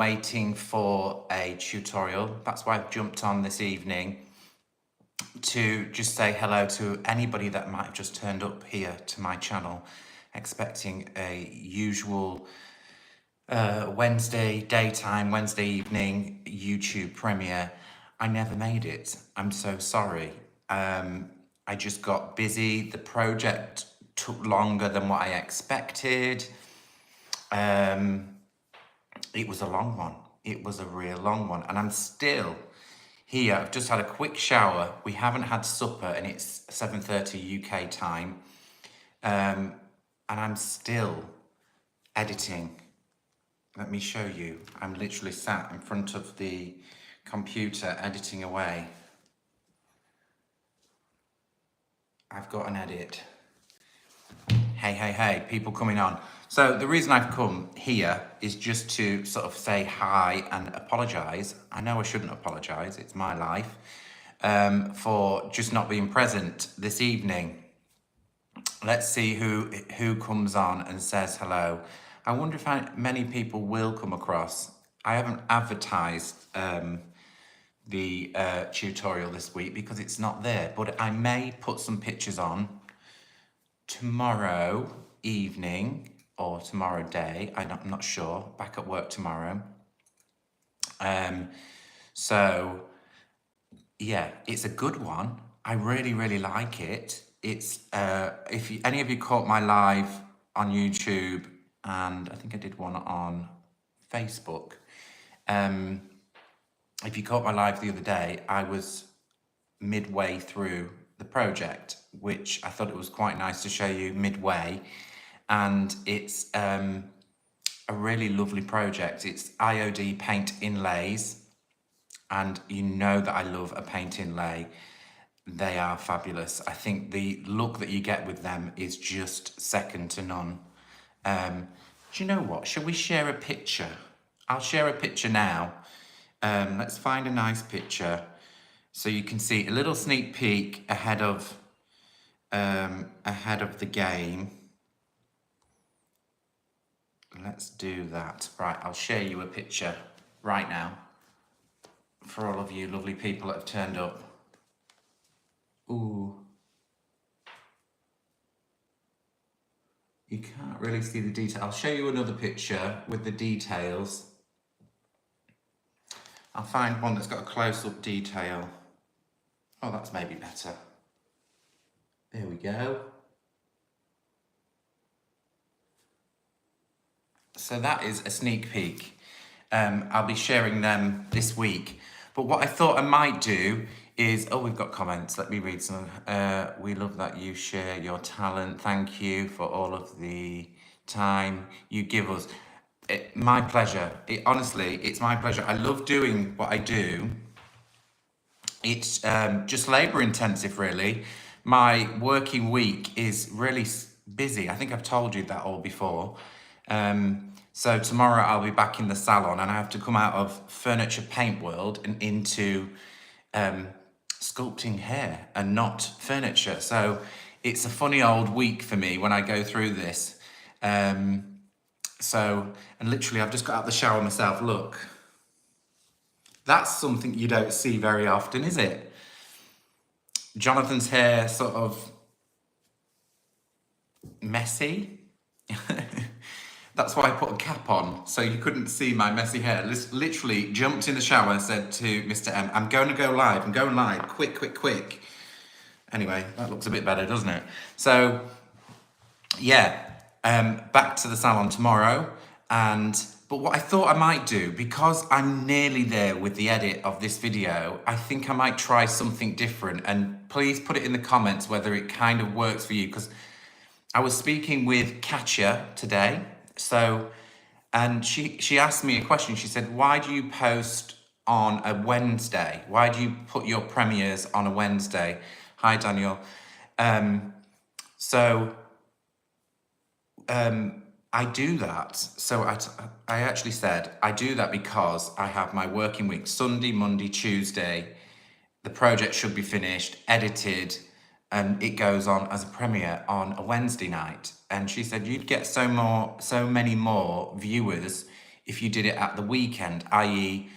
waiting for a tutorial. That's why I've jumped on this evening to just say hello to anybody that might have just turned up here to my channel expecting a usual Wednesday daytime, Wednesday evening YouTube premiere. I never made it. I'm so sorry. I just got busy. The project took longer than what I expected. It was a long one. It was a real long one. And I'm still here. I've just had a quick shower. We haven't had supper and it's 7:30 UK time. And I'm still editing. Let me show you. I'm literally sat in front of the computer editing away. I've got an edit. Hey, people coming on. So the reason I've come here is just to sort of say hi and apologise. I know I shouldn't apologise, it's my life, for just not being present this evening. Let's see who comes on and says hello. I wonder if many people will come across. I haven't advertised the tutorial this week because it's not there, but I may put some pictures on tomorrow evening or tomorrow day. I'm not sure. Back at work tomorrow. So yeah, it's a good one. I really like it. It's if any of you caught my live on YouTube, and I think I did one on Facebook. If you caught my live the other day, I was midway through the project, which I thought it was quite nice to show you midway. And it's a really lovely project. It's IOD paint inlays. And you know that I love a paint inlay. They are fabulous. I think the look that you get with them is just second to none. Do you know what? Shall we share a picture? I'll share a picture now. Let's find a nice picture so you can see a little sneak peek ahead of the game. Let's do that. Right, I'll share you a picture right now for all of you lovely people that have turned up. Ooh. You can't really see the detail. I'll show you another picture with the details. I'll find one that's got a close-up detail. Oh, that's maybe better. There we go. So that is a sneak peek. I'll be sharing them this week. But what I thought I might do is, oh, we've got comments. Let me read some. We love that you share your talent. Thank you for all of the time you give us. My pleasure. Honestly, it's my pleasure. I love doing what I do. It's just labour intensive, really. My working week is really busy. I think I've told you that all before. So tomorrow I'll be back in the salon and I have to come out of furniture paint world and into sculpting hair and not furniture. So it's a funny old week for me when I go through this. And literally I've just got out the shower myself. Look, that's something you don't see very often, is it? Jonathan's hair sort of messy. That's why I put a cap on, so you couldn't see my messy hair. Literally jumped in the shower and said to Mr. M, I'm going to go live. I'm going live. Quick. Anyway, that looks a bit better, doesn't it? So, yeah, back to the salon tomorrow. But what I thought I might do, because I'm nearly there with the edit of this video, I think I might try something different. And please put it in the comments whether it kind of works for you, because I was speaking with Katya today. And she asked me a question. She said, why do you post on a Wednesday? Why do you put your premieres on a Wednesday? Hi, Daniel. I do that. So I actually said, I do that because I have my working week, Sunday, Monday, Tuesday. The project should be finished, edited, and it goes on as a premiere on a Wednesday night. And she said, you'd get so many more viewers if you did it at the weekend, i.e.,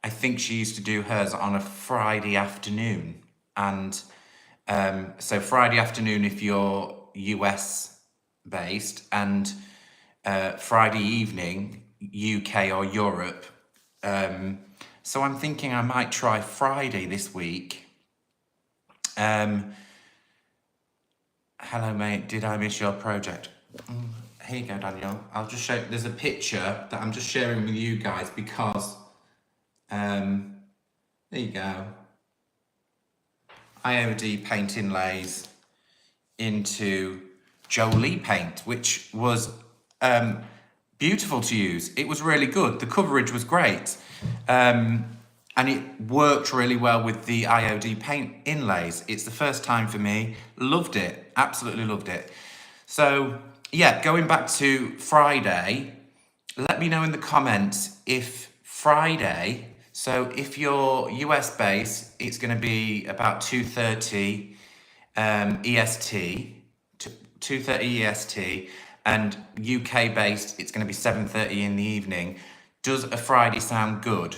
I think she used to do hers on a Friday afternoon. And so Friday afternoon if you're US based, and Friday evening UK or Europe. So I'm thinking I might try Friday this week. Hello mate, did I miss your project? Here you go, Daniel. I'll just show, there's a picture that I'm just sharing with you guys because, there you go. IOD paint inlays into Jolie paint, which was beautiful to use. It was really good. The coverage was great. And it worked really well with the IOD paint inlays. It's the first time for me. Loved it. Absolutely loved it. So yeah, going back to Friday, let me know in the comments if Friday, so if you're US based, it's going to be about 2:30 EST, 2:30 EST, and UK based, it's going to be 7:30 in the evening. Does a Friday sound good?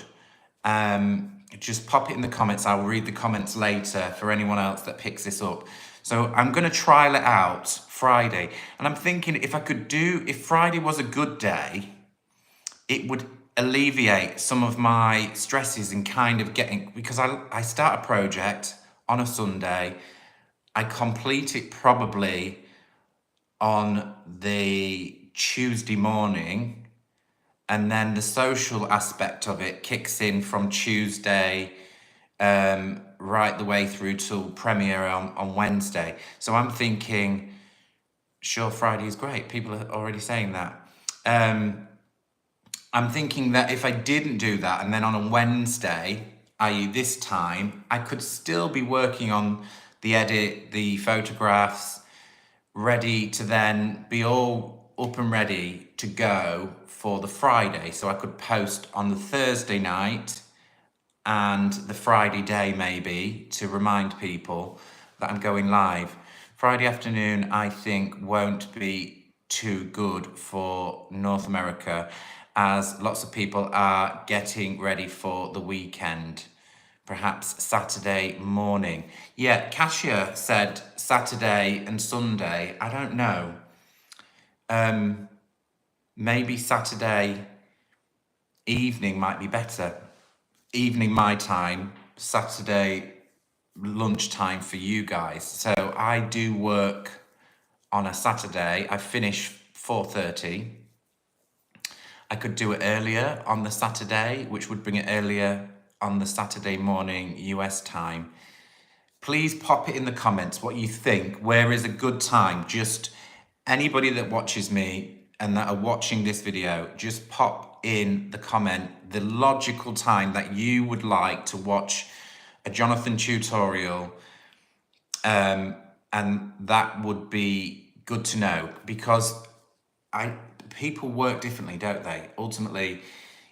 Just pop it in the comments. I'll read the comments later for anyone else that picks this up. So I'm going to trial it out Friday. And I'm thinking if Friday was a good day, it would alleviate some of my stresses and kind of because I start a project on a Sunday. I complete it probably on the Tuesday morning. And then the social aspect of it kicks in from Tuesday right the way through till premiere on Wednesday. So I'm thinking, sure, Friday is great. People are already saying that. I'm thinking that if I didn't do that and then on a Wednesday, i.e. this time, I could still be working on the edit, the photographs, ready to then be all up and ready to go for the Friday. So I could post on the Thursday night and the Friday day maybe to remind people that I'm going live. Friday afternoon, I think, won't be too good for North America as lots of people are getting ready for the weekend. Perhaps Saturday morning. Yeah, Kasia said Saturday and Sunday. I don't know. Maybe Saturday evening might be better. Evening my time, Saturday lunchtime for you guys. So I do work on a Saturday. I finish 4:30. I could do it earlier on the Saturday, which would bring it earlier on the Saturday morning US time. Please pop it in the comments what you think. Where is a good time? Just anybody that watches me and that are watching this video, just pop in the comment the logical time that you would like to watch a Jonathan tutorial, and that would be good to know because people work differently, don't they? Ultimately,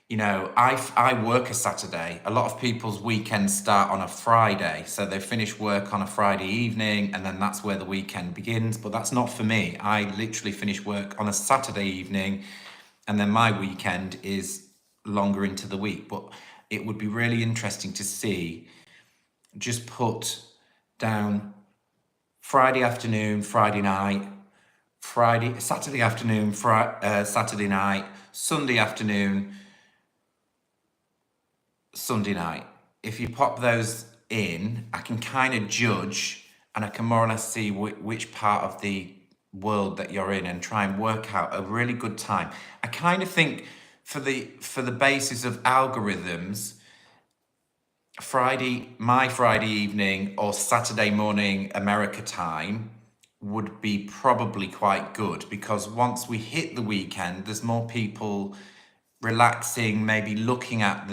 you know, I work a Saturday. A lot of people's weekends start on a Friday. So they finish work on a Friday evening and then that's where the weekend begins. But that's not for me. I literally finish work on a Saturday evening and then my weekend is longer into the week. But it would be really interesting to see, just put down Friday afternoon, Friday night, Saturday afternoon, Saturday night, Sunday afternoon, Sunday night. If you pop those in, I can kind of judge and I can more or less see which part of the world that you're in and try and work out a really good time. I kind of think for the basis of algorithms, my Friday evening or Saturday morning America time would be probably quite good because once we hit the weekend, there's more people relaxing, maybe looking at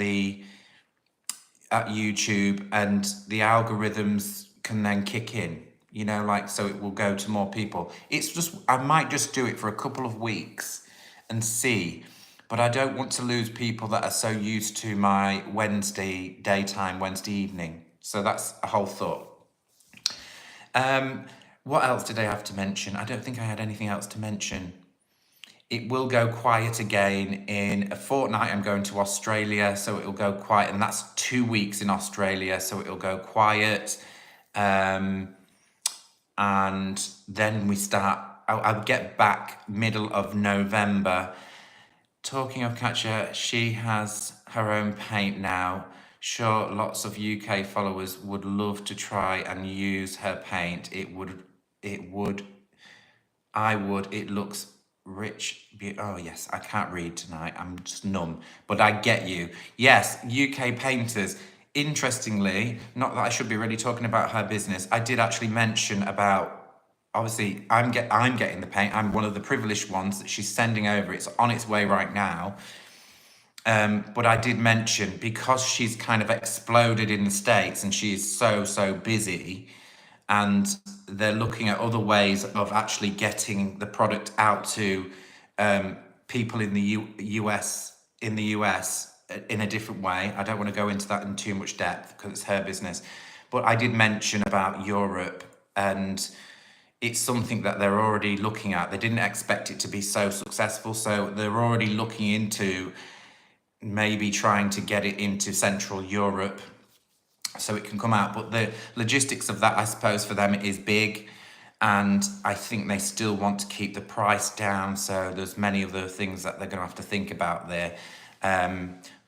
YouTube and the algorithms can then kick in, you know, like, so it will go to more people. It's just, I might just do it for a couple of weeks and see, but I don't want to lose people that are so used to my Wednesday daytime, Wednesday evening. So that's a whole thought. What else did I have to mention? I don't think I had anything else to mention. It will go quiet again in a fortnight. I'm going to Australia, so it'll go quiet, and that's 2 weeks in Australia, so it'll go quiet. And then we start, I'll get back middle of November. Talking of Katja, she has her own paint now. Sure, lots of UK followers would love to try and use her paint. It would, I would, it looks rich. Oh yes, I can't read tonight. I'm just numb, but I get you. Yes, UK painters. Interestingly, not that I should be really talking about her business, I did actually mention about, obviously I'm getting the paint. I'm one of the privileged ones that she's sending over. It's on its way right now. But I did mention, because she's kind of exploded in the States and she is so busy, and they're looking at other ways of actually getting the product out to people in the US in a different way. I don't want to go into that in too much depth because it's her business, but I did mention about Europe, and it's something that they're already looking at. They didn't expect it to be so successful, so they're already looking into maybe trying to get it into Central Europe so it can come out. But the logistics of that, I suppose, for them is big, and I think they still want to keep the price down, so there's many other things that they're going to have to think about there.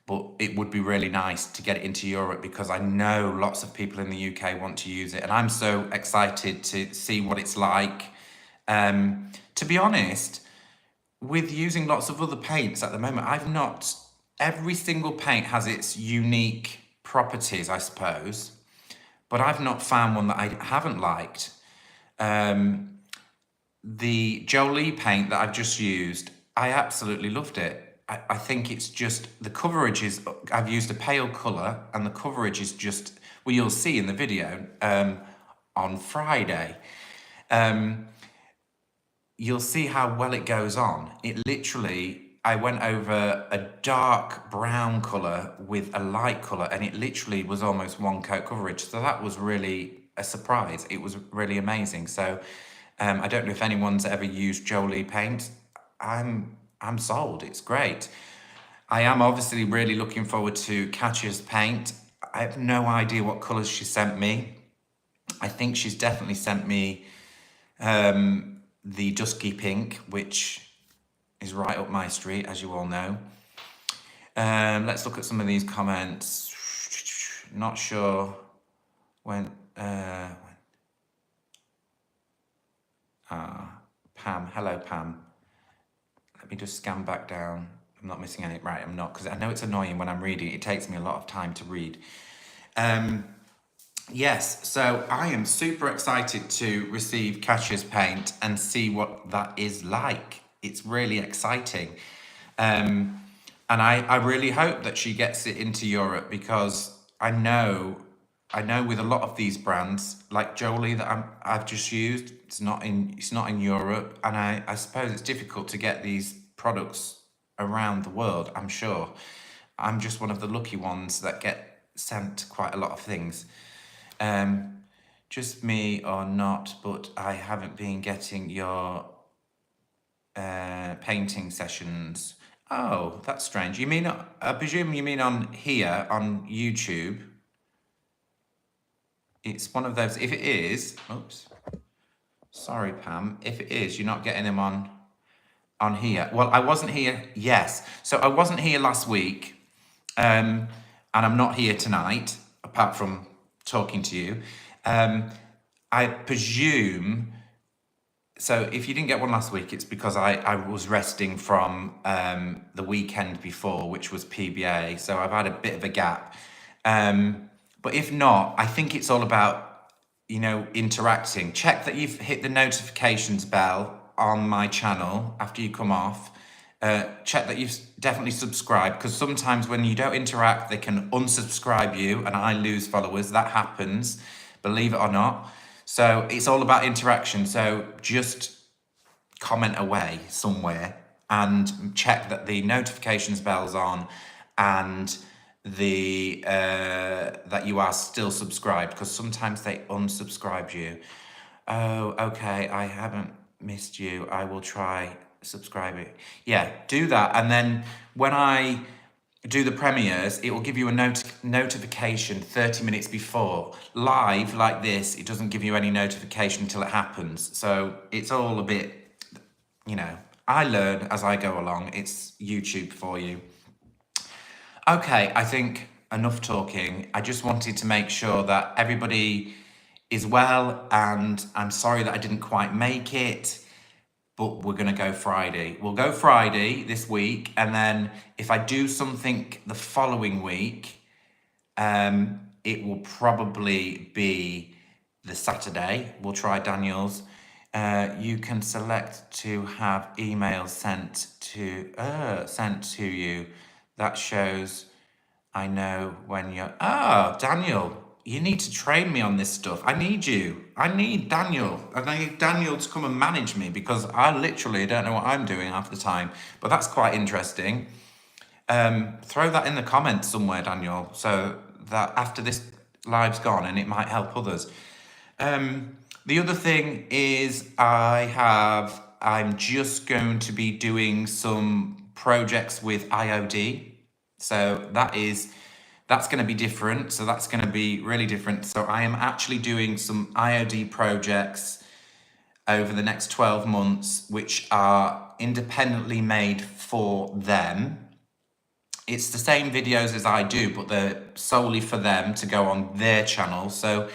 But it would be really nice to get it into Europe, because I know lots of people in the UK want to use it, and I'm so excited to see what it's like. To be honest, with using lots of other paints at the moment, every single paint has its unique properties, I suppose, but I've not found one that I haven't liked. The Jolie paint that I've just used, I absolutely loved it. I think it's just, the coverage is, I've used a pale colour, and the coverage is just, well, you'll see in the video on Friday. You'll see how well it goes on. It literally, I went over a dark brown colour with a light colour, and it literally was almost one coat coverage. So that was really a surprise. It was really amazing. So I don't know if anyone's ever used Jolie paint. I'm sold. It's great. I am obviously really looking forward to Katja's paint. I have no idea what colours she sent me. I think she's definitely sent me the dusky pink, which is right up my street, as you all know. Let's look at some of these comments. Not sure when. Pam, hello Pam. Let me just scan back down. I'm not missing any. Right, I'm not, because I know it's annoying when I'm reading. It takes me a lot of time to read. Yes, so I am super excited to receive Katja's paint and see what that is like. It's really exciting. And I really hope that she gets it into Europe, because I know with a lot of these brands, like Jolie that I've just used, it's not in Europe, and I suppose it's difficult to get these products around the world, I'm sure. I'm just one of the lucky ones that get sent quite a lot of things. Just me or not, but I haven't been getting your painting sessions. Oh, that's strange. You mean, I presume you mean on here, on YouTube? It's one of those, if it is, oops, sorry Pam, if it is, you're not getting them on here. Well, I wasn't here, yes. So I wasn't here last week, and I'm not here tonight, apart from talking to you. I presume, so if you didn't get one last week, it's because I was resting from the weekend before, which was PBA, so I've had a bit of a gap. But if not, I think it's all about, interacting. Check that you've hit the notifications bell on my channel after you come off. Check that you've definitely subscribed, because sometimes when you don't interact, they can unsubscribe you and I lose followers. That happens, believe it or not. So it's all about interaction. So just comment away somewhere and check that the notifications bell's on, and that you are still subscribed, because sometimes they unsubscribe you. Oh, okay, I haven't missed you. I will try subscribe it. Yeah, do that. And then when I do the premieres, it will give you a notification 30 minutes before. Live like this, it doesn't give you any notification until it happens. So it's all a bit, you know, I learn as I go along. It's YouTube for you. Okay, I think enough talking. I just wanted to make sure that everybody is well, and I'm sorry that I didn't quite make it, but we're going to go Friday. We'll go Friday this week, and then if I do something the following week, it will probably be the Saturday. We'll try Daniel's. You can select to have emails sent to you. That shows I know when you're... Oh, Daniel, you need to train me on this stuff. I need you. I need Daniel. I need Daniel to come and manage me, because I literally don't know what I'm doing half the time. But that's quite interesting. Throw that in the comments somewhere, Daniel, so that after this live's gone, and it might help others. The other thing is I'm just going to be doing some projects with IOD. So that's going to be different. So that's going to be really different. So I am actually doing some IOD projects over the next 12 months, which are independently made for them. It's the same videos as I do, but they're solely for them to go on their channel. So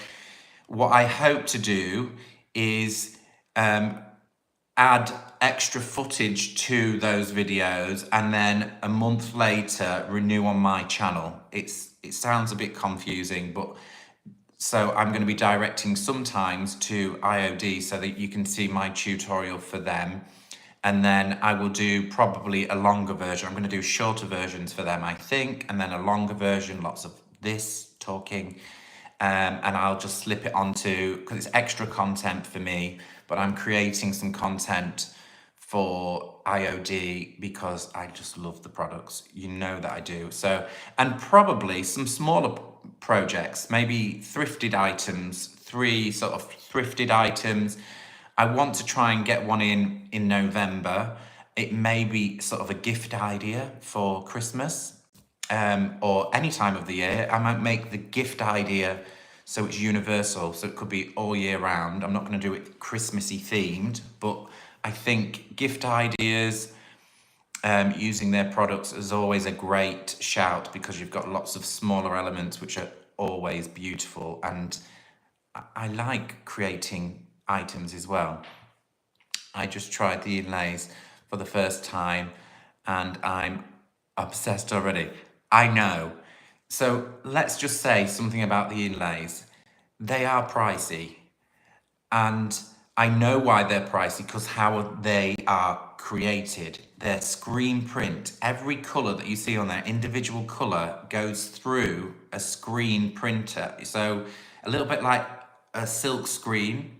what I hope to do is add extra footage to those videos, and then a month later renew on my channel. It sounds a bit confusing, but so I'm going to be directing sometimes to IOD so that you can see my tutorial for them. And then I will do probably a longer version. I'm going to do shorter versions for them, I think, and then a longer version, lots of this talking. And I'll just slip it onto, because it's extra content for me, but I'm creating some content for IOD because I just love the products. You know that I do. So, and probably some smaller projects, maybe thrifted items, 3 sort of thrifted items. I want to try and get one in November. It may be sort of a gift idea for Christmas. Or any time of the year. I might make the gift idea so it's universal, so it could be all year round. I'm not going to do it Christmassy themed, but I think gift ideas using their products is always a great shout, because you've got lots of smaller elements which are always beautiful, and I like creating items as well. I just tried the inlays for the first time and I'm obsessed already. I know. So let's just say something about the inlays. They are pricey, and I know why they're pricey, because how they are created. They're screen print. Every colour that you see on there, individual colour, goes through a screen printer. So a little bit like a silk screen.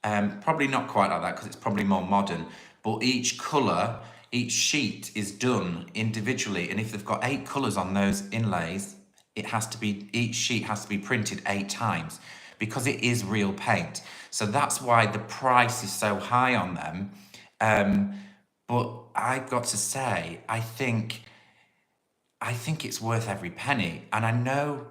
Probably not quite like that, because it's probably more modern, but each colour, each sheet is done individually, and if they've got 8 colours on those inlays, each sheet has to be printed 8 times, because it is real paint. So that's why the price is so high on them. But I've got to say, I think it's worth every penny. And I know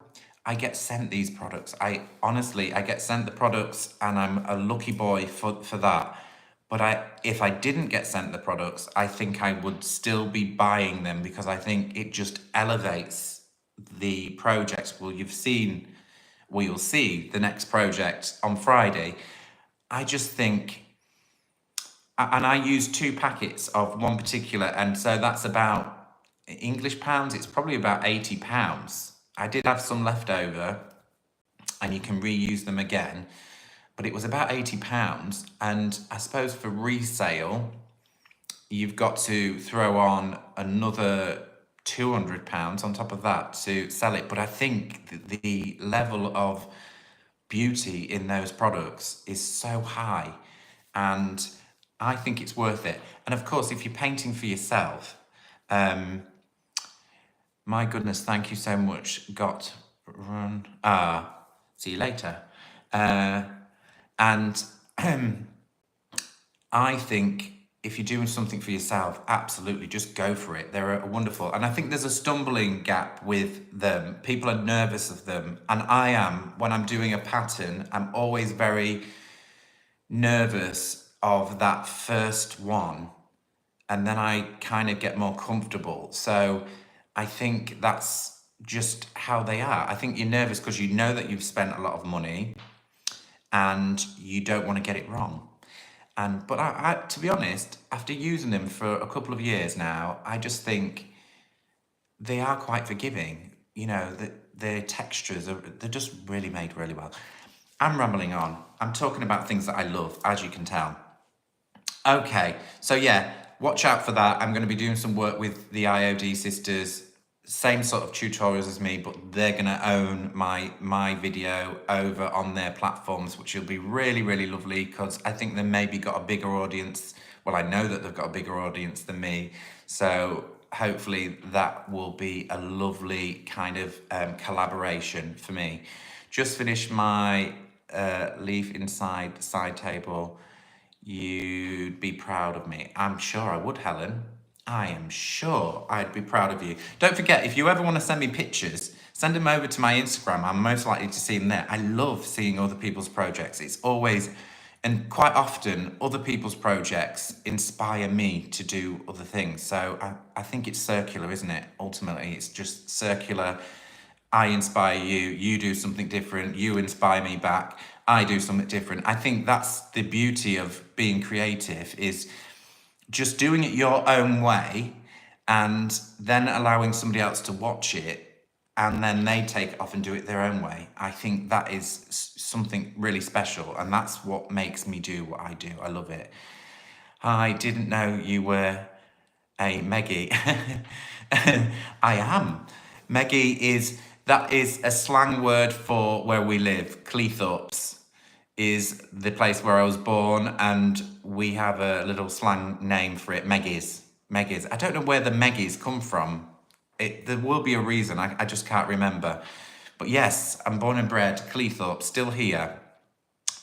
I get sent these products. I get sent the products, and I'm a lucky boy for that. But if I didn't get sent the products, I think I would still be buying them, because I think it just elevates the projects. Well, you'll see the next project on Friday. I just think, and I use 2 packets of one particular, and so that's about, English pounds, it's probably about £80. I did have some left over, and you can reuse them again, but it was about £80. And I suppose for resale, you've got to throw on another £200 on top of that to sell it. But I think the level of beauty in those products is so high, and I think it's worth it. And of course, if you're painting for yourself, my goodness, thank you so much. Got run. See you later. And I think if you're doing something for yourself, absolutely just go for it. They're wonderful. And I think there's a stumbling gap with them. People are nervous of them. And I am, when I'm doing a pattern, I'm always very nervous of that first one. And then I kind of get more comfortable. So I think that's just how they are. I think you're nervous because you know that you've spent a lot of money and you don't want to get it wrong. But I, to be honest, after using them for a couple of years now, I just think they are quite forgiving. You know, the textures they're just really made really well. I'm rambling on. I'm talking about things that I love, as you can tell. Okay, so yeah, watch out for that. I'm going to be doing some work with the IOD sisters. Same sort of tutorials as me, but they're going to own my video over on their platforms, which will be really, really lovely because I think they maybe got a bigger audience. Well, I know that they've got a bigger audience than me. So hopefully that will be a lovely kind of collaboration for me. Just finished my leaf inside side table. You'd be proud of me. I'm sure I would, Helen. I am sure I'd be proud of you. Don't forget, if you ever want to send me pictures, send them over to my Instagram. I'm most likely to see them there. I love seeing other people's projects. It's always, and quite often, other people's projects inspire me to do other things. So I think it's circular, isn't it? Ultimately, it's just circular. I inspire you, you do something different, you inspire me back, I do something different. I think that's the beauty of being creative, is just doing it your own way and then allowing somebody else to watch it and then they take it off and do it their own way. I think that is something really special, and that's what makes me do what I do. I love it. I didn't know you were a Meggie. I am. Meggie that is a slang word for where we live. Cleethorpes is the place where I was born, and we have a little slang name for it, Meggies. Meggies. I don't know where the Meggies come from. There will be a reason, I just can't remember. But yes, I'm born and bred, Cleethorpes, still here,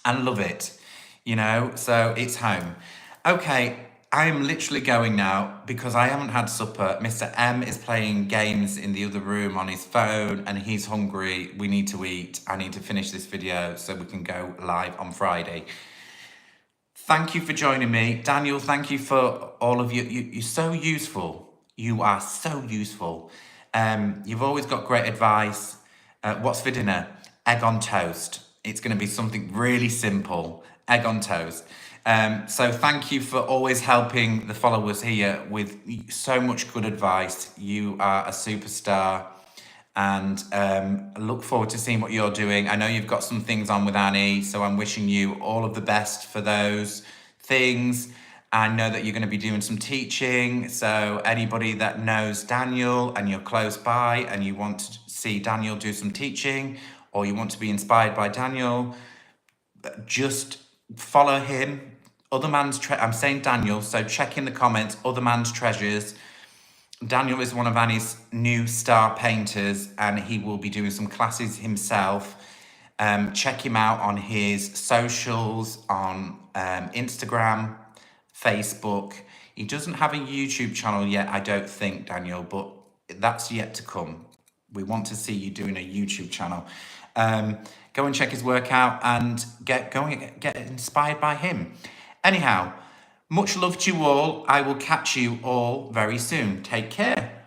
and love it, you know, so it's home. Okay, I'm literally going now because I haven't had supper. Mr. M is playing games in the other room on his phone and he's hungry. We need to eat. I need to finish this video so we can go live on Friday. Thank you for joining me. Daniel, thank you for all of you. You're so useful. You are so useful. You've always got great advice. What's for dinner? Egg on toast. It's going to be something really simple. Egg on toast. So thank you for always helping the followers here with so much good advice. You are a superstar, and look forward to seeing what you're doing. I know you've got some things on with Annie, so I'm wishing you all of the best for those things. I know that you're going to be doing some teaching, so anybody that knows Daniel and you're close by and you want to see Daniel do some teaching, or you want to be inspired by Daniel, just follow him. Other Man's I'm saying Daniel, so check in the comments, Other Man's Treasures. Daniel is one of Annie's new star painters, and he will be doing some classes himself. Check him out on his socials, on Instagram, Facebook. He doesn't have a YouTube channel yet, I don't think, Daniel, but that's yet to come. We want to see you doing a YouTube channel. Go and check his work out and get inspired by him. Anyhow, much love to you all. I will catch you all very soon. Take care.